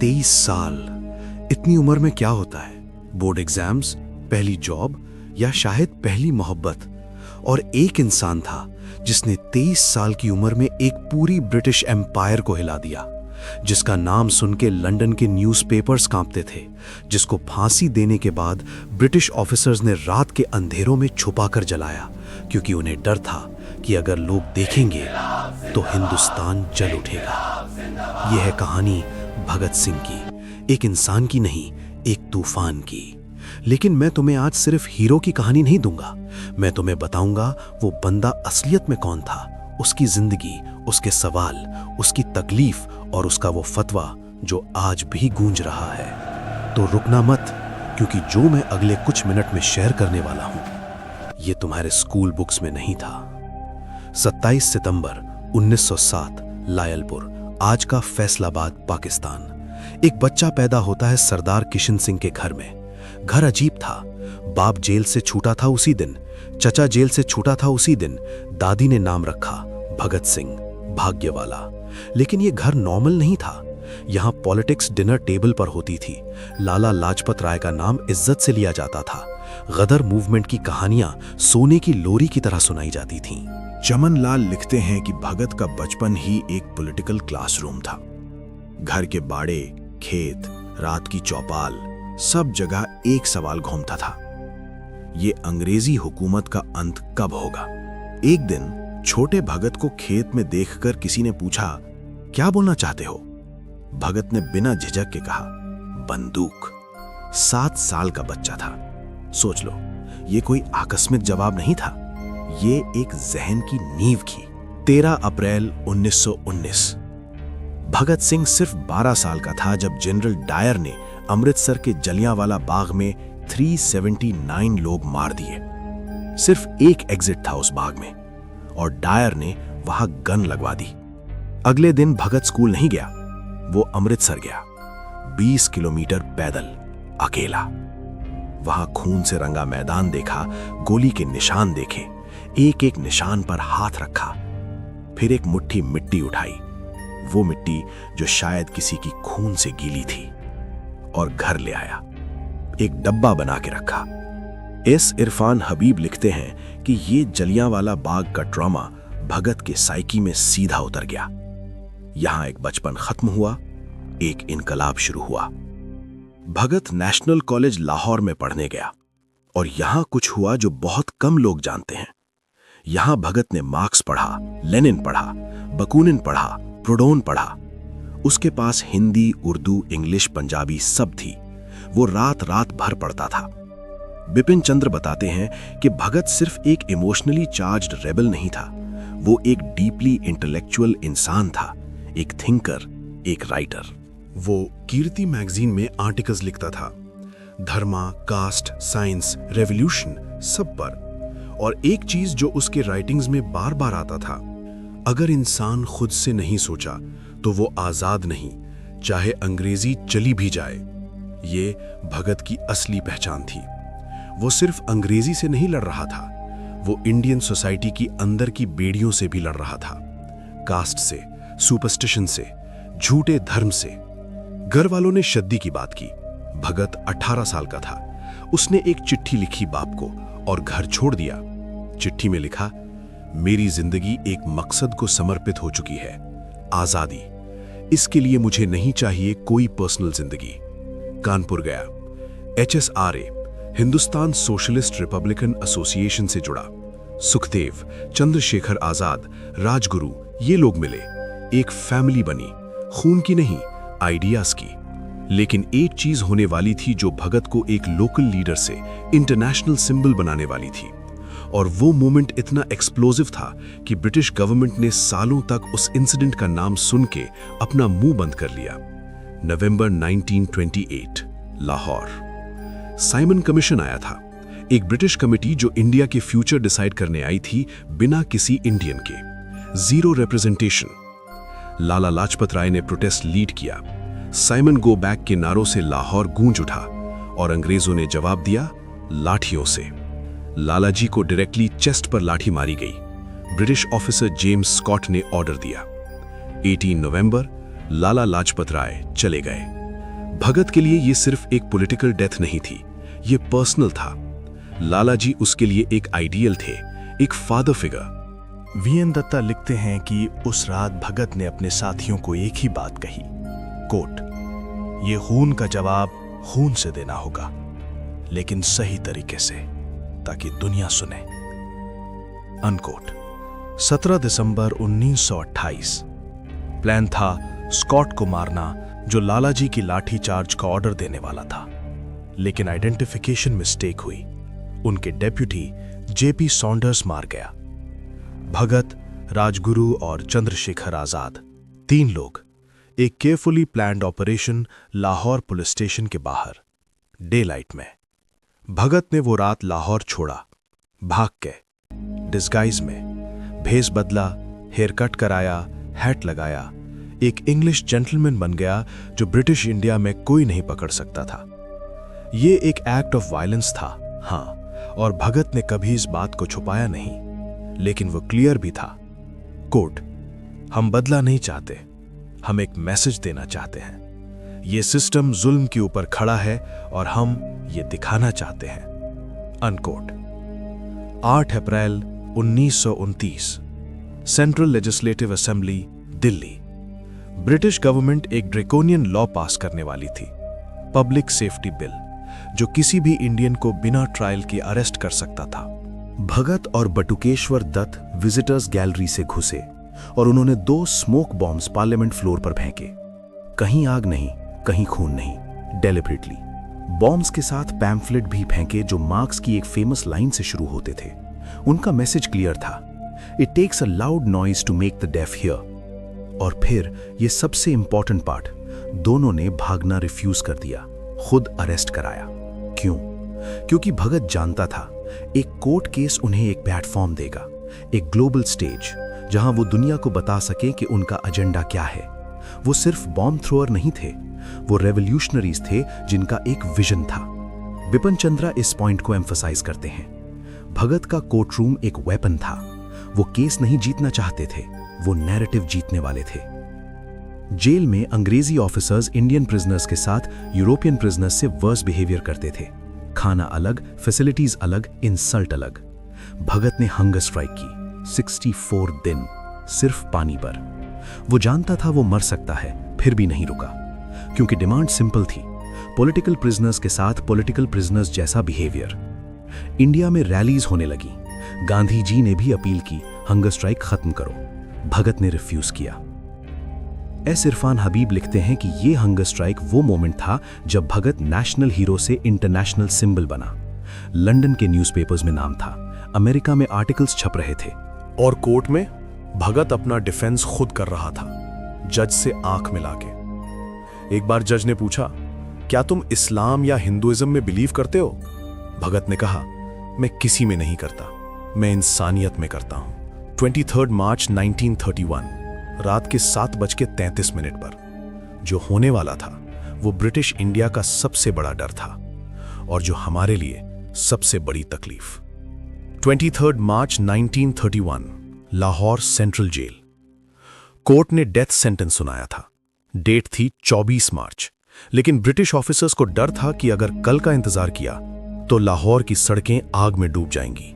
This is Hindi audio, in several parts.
23 साल, इतनी उम्र में क्या होता है? बोर्ड एग्जाम्स, पहली जॉब या शायद पहली मोहब्बत। और एक इंसान था जिसने 23 साल की उम्र में एक पूरी ब्रिटिश एम्पायर को हिला दिया, जिसका नाम सुन के लंदन के न्यूज़पेपर्स कांपते थे, जिसको फांसी देने के बाद ब्रिटिश ऑफिसर्स ने रात के अंधेरों में छुपाकर जलाया, क्योंकि उन्हें डर था कि अगर लोग देखेंगे तो हिंदुस्तान जल उठेगा। यह है कहानी भगत सिंह की, एक इंसान की नहीं, एक तूफान की। लेकिन मैं तुम्हें आज सिर्फ हीरो की कहानी नहीं दूंगा, मैं तुम्हें बताऊंगा वो बंदा असलियत में कौन था, उसकी जिंदगी, उसके सवाल, उसकी तकलीफ और उसका वो फतवा जो आज भी गूंज रहा है। तो रुकना मत, क्योंकि जो मैं अगले कुछ मिनट में शेयर करने वाला हूं ये तुम्हारे स्कूल बुक्स में नहीं था। 27 सितंबर 1907, लायलपुर, आज का फैसलाबाद, पाकिस्तान। एक बच्चा पैदा होता है सरदार किशन सिंह के घर में। घर अजीब था। बाप जेल से छूटा था उसी दिन, चचा जेल से छूटा था उसी दिन, दादी ने नाम रखा भगत सिंह, भाग्य वाला। लेकिन ये घर नॉर्मल नहीं था। यहाँ पॉलिटिक्स डिनर टेबल पर होती थी। लाला लाजपत राय का नाम इज्जत से लिया जाता था। गदर मूवमेंट की कहानियां सोने की लोरी की तरह सुनाई जाती थीं। चमन लाल लिखते हैं कि भगत का बचपन ही एक पॉलिटिकल क्लासरूम था। घर के बाड़े, खेत, रात की चौपाल, सब जगह एक सवाल घूमता था, ये अंग्रेजी हुकूमत का अंत कब होगा। एक दिन छोटे भगत को खेत में देखकर किसी ने पूछा, क्या बोलना चाहते हो? भगत ने बिना झिझक के कहा, बंदूक। 7 साल का बच्चा था। सोच लो, ये कोई आकस्मिक जवाब नहीं था, ये एक जहन की नींव थी। 13 अप्रैल 1919। भगत सिंह सिर्फ 12 साल का था जब जनरल डायर ने अमृतसर के जलियांवाला बाग में 379 लोग मार दिए। सिर्फ एक एग्जिट था उस बाग में और डायर ने वहां गन लगवा दी। अगले दिन भगत स्कूल नहीं गया, वो अमृतसर गया, 20 किलोमीटर पैदल, अकेला। वहां खून से रंगा मैदान देखा, गोली के निशान देखे, एक एक निशान पर हाथ रखा, फिर एक मुट्ठी मिट्टी उठाई, वो मिट्टी जो शायद किसी की खून से गीली थी, और घर ले आया, एक डब्बा बना के रखा। एस इरफान हबीब लिखते हैं कि ये जलियांवाला बाग का ट्रॉमा भगत के साइकी में सीधा उतर गया। यहां एक बचपन खत्म हुआ, एक इनकलाब शुरू हुआ। भगत नेशनल कॉलेज लाहौर में पढ़ने गया और यहां कुछ हुआ जो बहुत कम लोग जानते हैं। यहां भगत ने मार्क्स पढ़ा, लेनिन पढ़ा, बकूनिन पढ़ा, प्रूडोन पढ़ा। उसके पास हिंदी, उर्दू, इंग्लिश, पंजाबी सब थी। वो रात रात भर पढ़ता था। बिपिन चंद्र बताते हैं कि भगत सिर्फ एक इमोशनली चार्ज्ड रेबल नहीं था, वो एक डीपली इंटेलेक्चुअल इंसान था, एक थिंकर, एक राइटर। वो कीर्ति मैगजीन में आर्टिकल्स लिखता था, धर्मा, कास्ट, साइंस, रेवोल्यूशन, सब पर। और एक चीज जो उसके राइटिंग्स में बार बार आता था, अगर इंसान खुद से नहीं सोचा तो वो आजाद नहीं, चाहे अंग्रेजी चली भी जाए। ये भगत की असली पहचान थी। वो सिर्फ अंग्रेजी से नहीं लड़ रहा था, वो इंडियन सोसाइटी की अंदर की बेड़ियों से भी लड़ रहा था, कास्ट से, सुपरस्टिशन से, झूठे धर्म से। घर वालों ने शद्दी की बात की। भगत 18 साल का था। उसने एक चिट्ठी लिखी बाप को और घर छोड़ दिया। चिट्ठी में लिखा, मेरी जिंदगी एक मकसद को समर्पित हो चुकी है, आजादी। इसके लिए मुझे नहीं चाहिए कोई पर्सनल जिंदगी। कानपुर गया, HSRA, Hindustan socialist Republican association से जुड़ा। सुखदेव, चंद्रशेखर आजाद, राजगुरु, ये लोग मिले। एक फैमिली बनी, खून की नहीं, आइडियाज की। लेकिन एक चीज होने वाली थी जो भगत को एक लोकल लीडर से इंटरनेशनल सिंबल बनाने वाली थी। और वो मोमेंट इतना एक्सप्लोसिव था कि ब्रिटिश गवर्नमेंट ने सालों तक उस इंसिडेंट का नाम सुन के अपना मुंह बंद कर लिया। नवंबर 1928, लाहौर। साइमन कमीशन आया था, एक ब्रिटिश कमेटी जो इंडिया के फ्यूचर डिसाइड करने आई थी बिना किसी इंडियन के। 0 रिप्रेजेंटेशन। लाला लाजपत राय ने प्रोटेस्ट लीड किया। साइमन गो बैक के नारों से लाहौर गूंज उठा और अंग्रेजों ने जवाब दिया लाठियों से। लाला जी को डायरेक्टली चेस्ट पर लाठी मारी गई। ब्रिटिश ऑफिसर जेम्स स्कॉट ने ऑर्डर दिया। 18 नवंबर, लाला लाजपत राय चले गए। भगत के लिए ये सिर्फ एक पॉलिटिकल डेथ नहीं थी, ये पर्सनल था। लालाजी उसके लिए एक आइडियल थे, एक फादर फिगर। वीएन दत्ता लिखते हैं कि उस रात भगत ने अपने साथियों को एक ही बात कही, कोट, ये खून का जवाब खून से देना होगा, लेकिन सही तरीके से, ताकि दुनिया सुने, अनकोट। 17 दिसंबर 1928 प्लान था स्कॉट को मारना, जो लालाजी की लाठी चार्ज का ऑर्डर देने वाला था, लेकिन आइडेंटिफिकेशन मिस्टेक हुई। उनके डेप्यूटी जेपी सॉन्डर्स मार गया। भगत, राजगुरु और चंद्रशेखर आजाद, 3 लोग एक carefully planned operation Lahore police station के बाहर, डे लाइट में। भगत ने वो रात लाहौर छोड़ा, भाग के, डिस्गाइज में, भेस बदला, हेयर कट कराया, हैट लगाया, एक इंग्लिश जेंटलमैन बन गया जो ब्रिटिश इंडिया में कोई नहीं पकड़ सकता था। ये एक एक्ट ऑफ वायलेंस था, हाँ, और भगत ने कभी इस बात को छुपाया नहीं, लेकिन वो क्लियर भी था, कोट, हम बदला नहीं चाहते, हम एक मैसेज देना चाहते हैं। ये सिस्टम जुल्म के ऊपर खड़ा है और हम ये दिखाना चाहते हैं, अनकोट। 8 अप्रैल 1929 central legislative assembly, Delhi. British government एक ड्रैकोनियन लॉ पास करने वाली थी, पब्लिक सेफ्टी बिल, जो किसी भी इंडियन को बिना ट्रायल के अरेस्ट कर सकता था। भगत और बटुकेश्वर दत्त विजिटर्स गैलरी से घुसे और उन्होंने 2 स्मोक बॉम्ब्स पार्लियामेंट फ्लोर पर फेंके। कहीं आग नहीं, कहीं खून नहीं, डेलिबरेटली। बॉम्ब्स के साथ पैम्फलेट भी फेंके जो मार्क्स की एक फेमस लाइन से शुरू होते थे। उनका मैसेज क्लियर था, it takes a loud noise to make the deaf hear. और फिर ये सबसे इंपॉर्टेंट पार्ट, दोनों ने भागना रिफ्यूज कर दिया, खुद अरेस्ट कराया। क्यों? क्योंकि भगत जानता था एक कोर्ट केस उन्हें एक प्लेटफॉर्म देगा, एक ग्लोबल स्टेज, जहां वो दुनिया को बता सकें कि उनका एजेंडा क्या है। वो सिर्फ बॉम्ब थ्रोअर नहीं थे, वो रेवोल्यूशनरीज थे जिनका एक विजन था। बिपिन चंद्रा इस पॉइंट को एम्फसाइज करते हैं, भगत का कोर्ट रूम एक वेपन था। वो केस नहीं जीतना चाहते थे, वो नैरेटिव जीतने वाले थे। जेल में अंग्रेजी ऑफिसर्स इंडियन प्रिजनर्स के साथ यूरोपियन प्रिजनर्स से वर्स बिहेवियर करते थे। खाना अलग, फैसिलिटीज अलग, इंसल्ट अलग। भगत ने हंगर स्ट्राइक की 64 दिन, सिर्फ पानी पर। वो जानता था वो मर सकता है, फिर भी नहीं रुका, क्योंकि डिमांड सिंपल थी, पॉलिटिकल प्रिजनर्स के साथ पॉलिटिकल प्रिजनर्स जैसा बिहेवियर। इंडिया में रैलीज होने लगी, गांधी जी ने भी अपील की, हंगर स्ट्राइक खत्म करो। भगत ने रिफ्यूज किया। एस इरफान हबीब लिखते हैं कि ये हंगर स्ट्राइक वो मोमेंट था जब भगत नेशनल हीरो से इंटरनेशनल सिंबल बना। लंदन के न्यूज़पेपर्स में नाम था, अमेरिका में आर्टिकल्स छप रहे थे। और कोर्ट में भगत अपना डिफेंस खुद कर रहा था, जज से आंख मिला के। एक बार जज ने पूछा, क्या तुम इस्लाम या हिंदुइज्म में बिलीव करते हो? भगत ने कहा, मैं किसी में नहीं करता, मैं इंसानियत में करता हूं। 23 मार्च 1931 रात के 7:33 पर जो होने वाला था वो ब्रिटिश इंडिया का सबसे बड़ा डर था और जो हमारे लिए सबसे बड़ी तकलीफ। 23 मार्च 1931 लाहौर सेंट्रल जेल। कोर्ट ने डेथ सेंटेंस सुनाया था। डेट थी 24 मार्च, लेकिन ब्रिटिश ऑफिसर्स को डर था कि अगर कल का इंतजार किया तो लाहौर की सड़कें आग में डूब जाएंगी।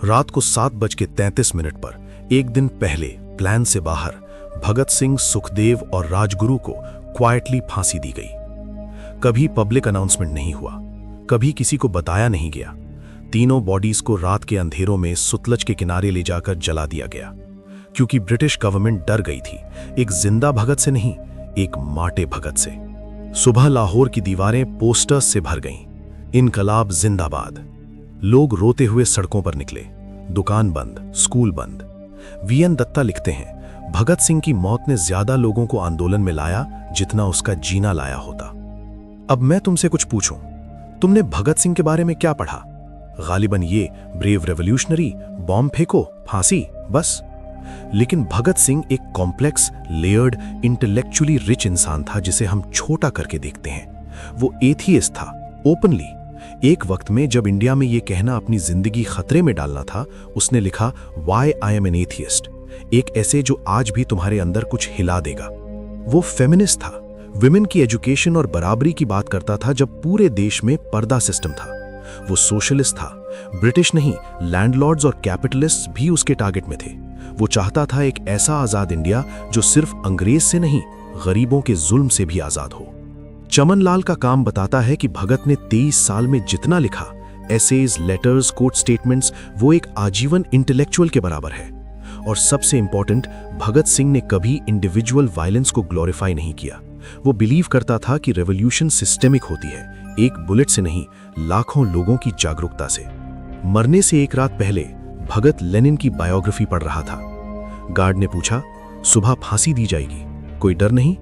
रात को 7:33 पर, एक दिन पहले, प्लान से बाहर भगत सिंह, सुखदेव और राजगुरु को क्वाइटली फांसी दी गई। कभी पब्लिक अनाउंसमेंट नहीं हुआ, कभी किसी को बताया नहीं गया। तीनों बॉडीज को रात के अंधेरों में सुतलज के किनारे ले जाकर जला दिया गया, क्योंकि ब्रिटिश गवर्नमेंट डर गई थी, एक जिंदा भगत से नहीं, एक माटे भगत से। सुबह लाहौर की दीवारें पोस्टर्स से भर गईं, इनकलाब जिंदाबाद। लोग रोते हुए सड़कों पर निकले, दुकान बंद, स्कूल बंद। वीएन दत्ता लिखते हैं, भगत सिंह की मौत ने ज्यादा लोगों को आंदोलन में लाया जितना उसका जीना लाया होता। अब मैं तुमसे कुछ पूछूं, तुमने भगत सिंह के बारे में क्या पढ़ा? गालिबन ये ब्रेव रेवोल्यूशनरी, बॉम्ब फेंको, फांसी, बस। लेकिन भगत सिंह एक कॉम्प्लेक्स, लेयर्ड, इंटेलेक्चुअली रिच इंसान था जिसे हम छोटा करके देखते हैं। वो एथियस्ट था, ओपनली। एक वक्त में जब इंडिया में ये कहना अपनी जिंदगी खतरे में डालना था, उसने लिखा, why I am an atheist, एक ऐसे जो आज भी तुम्हारे अंदर कुछ हिला देगा। वो फेमिनिस्ट था, विमेन की एजुकेशन और बराबरी की बात करता था जब पूरे देश में पर्दा सिस्टम था। वो सोशलिस्ट था, ब्रिटिश नहीं, लैंडलॉर्ड्स और कैपिटलिस्ट्स भी उसके टारगेट में थे। वो चाहता था एक ऐसा आजाद इंडिया जो सिर्फ अंग्रेज से नहीं, गरीबों के जुल्म से भी आजाद हो। चमन लाल का काम बताता है कि भगत ने 23 साल में जितना लिखा, एसेज, लेटर्स, कोर्ट स्टेटमेंट्स, वो एक आजीवन इंटेलेक्चुअल के बराबर है। और सबसे इंपॉर्टेंट, भगत सिंह ने कभी इंडिविजुअल वायलेंस को ग्लोरीफाई नहीं किया। वो बिलीव करता था कि रेवोल्यूशन सिस्टेमिक होती है, एक बुलेट से नहीं, लाखों लोगों की जागरूकता से। मरने से एक रात पहले भगत लेनिन की बायोग्राफी पढ़ रहा था। गार्ड ने पूछा, सुबह फांसी दी जाएगी, कोई डर नहीं?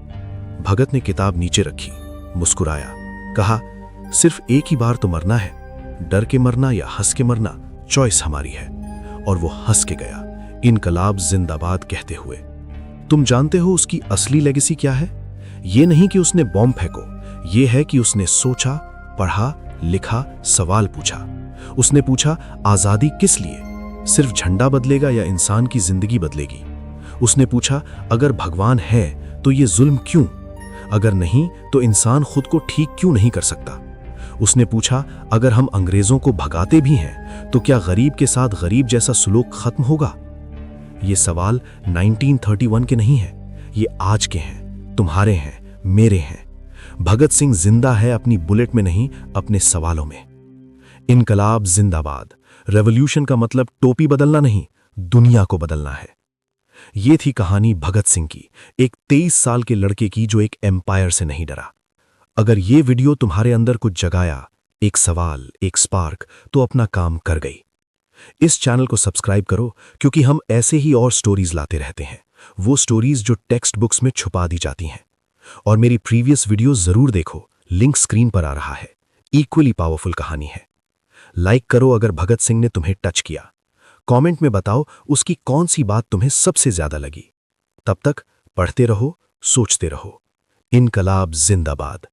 भगत ने किताब नीचे रखी, मुस्कुराया, कहा, सिर्फ एक ही बार तो मरना है, डर के मरना या हंस के मरना, चॉइस हमारी है। और वो हंस के गया, इनकलाब जिंदाबाद कहते हुए। तुम जानते हो उसकी असली लेगेसी क्या है? ये नहीं कि उसने बॉम्ब फेंको, ये है कि उसने सोचा, पढ़ा, लिखा, सवाल पूछा। उसने पूछा, आजादी किस लिए? सिर्फ झंडा बदलेगा या इंसान की जिंदगी बदलेगी? उसने पूछा, अगर भगवान है तो ये जुल्म क्यों? अगर नहीं तो इंसान खुद को ठीक क्यों नहीं कर सकता? उसने पूछा, अगर हम अंग्रेजों को भगाते भी हैं तो क्या गरीब के साथ गरीब जैसा सुलूक खत्म होगा? ये सवाल 1931 के नहीं हैं, ये आज के हैं, तुम्हारे हैं, मेरे हैं। भगत सिंह जिंदा है अपनी बुलेट में नहीं, अपने सवालों में। इनकलाब जिंदाबाद। रेवोल्यूशन का मतलब टोपी बदलना नहीं, दुनिया को बदलना है। ये थी कहानी भगत सिंह की, एक 23 साल के लड़के की जो एक एम्पायर से नहीं डरा। अगर ये वीडियो तुम्हारे अंदर कुछ जगाया, एक सवाल, एक स्पार्क, तो अपना काम कर गई। इस चैनल को सब्सक्राइब करो, क्योंकि हम ऐसे ही और स्टोरीज लाते रहते हैं, वो स्टोरीज जो टेक्स्ट बुक्स में छुपा दी जाती हैं। और मेरी प्रीवियस वीडियो जरूर देखो, लिंक स्क्रीन पर आ रहा है। इक्वली पावरफुल कहानी है। लाइक करो अगर भगत सिंह ने तुम्हें टच किया। कमेंट में बताओ उसकी कौन सी बात तुम्हें सबसे ज्यादा लगी। तब तक पढ़ते रहो, सोचते रहो। इनकलाब जिंदाबाद।